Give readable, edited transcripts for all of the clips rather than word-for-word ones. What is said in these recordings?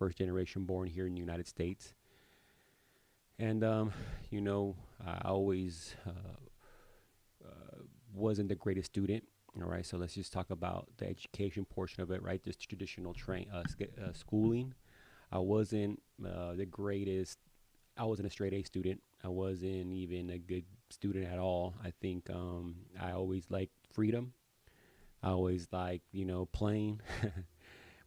first generation born here in the United States. And, you know, I always wasn't the greatest student. All right, so let's just talk about the education portion of it, right? This traditional schooling. I wasn't the greatest. I wasn't a straight A student. I wasn't even a good student at all. I think I always liked freedom. I always liked, playing.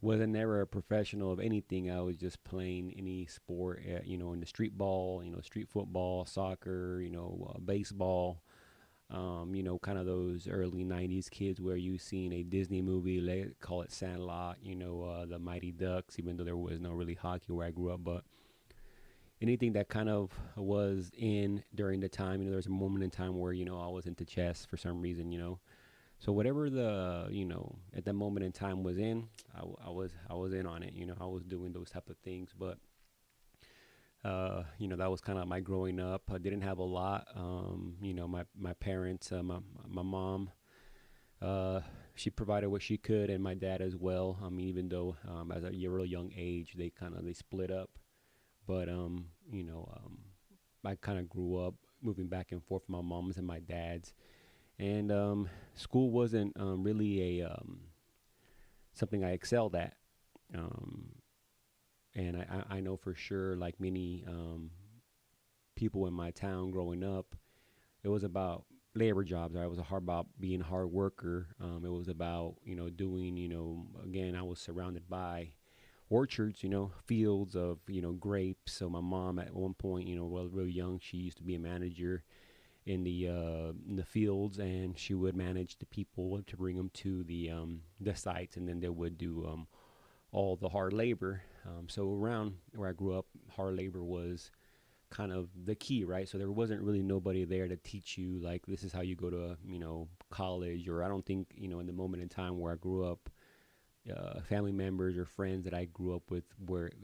Wasn't never a professional of anything. I was just playing any sport, in the street ball, street football, soccer, baseball. Kind of those early '90s kids where you seen a Disney movie, they call it Sandlot, the Mighty Ducks, even though there was no really hockey where I grew up, but anything that kind of was in during the time, there was a moment in time where, I was into chess for some reason, So whatever the, at that moment in time was in, I was in on it, I was doing those type of things, but that was kind of my growing up. I didn't have a lot. My parents, my mom, she provided what she could, and my dad as well. I mean, even though as a real young age, they split up. But I kind of grew up moving back and forth from my mom's and my dad's, and school wasn't really a something I excelled at. Um, and I know for sure, like many people in my town growing up, it was about labor jobs. Right? It was about being a hard worker. It was about doing again, I was surrounded by orchards, fields of grapes. So my mom at one point, well, real young, she used to be a manager in the fields, and she would manage the people to bring them to the sites, and then they would do all the hard labor. So around where I grew up, hard labor was kind of the key, right? So there wasn't really nobody there to teach you like this is how you go to college, or I don't think in the moment in time where I grew up, family members or friends that I grew up with went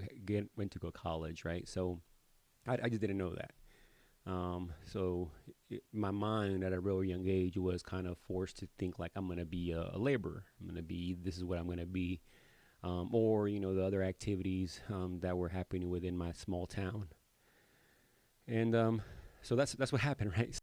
to go to college, right? So I just didn't know that. So my mind at a real young age was kind of forced to think like I'm gonna be a laborer. This is what I'm gonna be, or the other activities that were happening within my small town, and so that's what happened, right?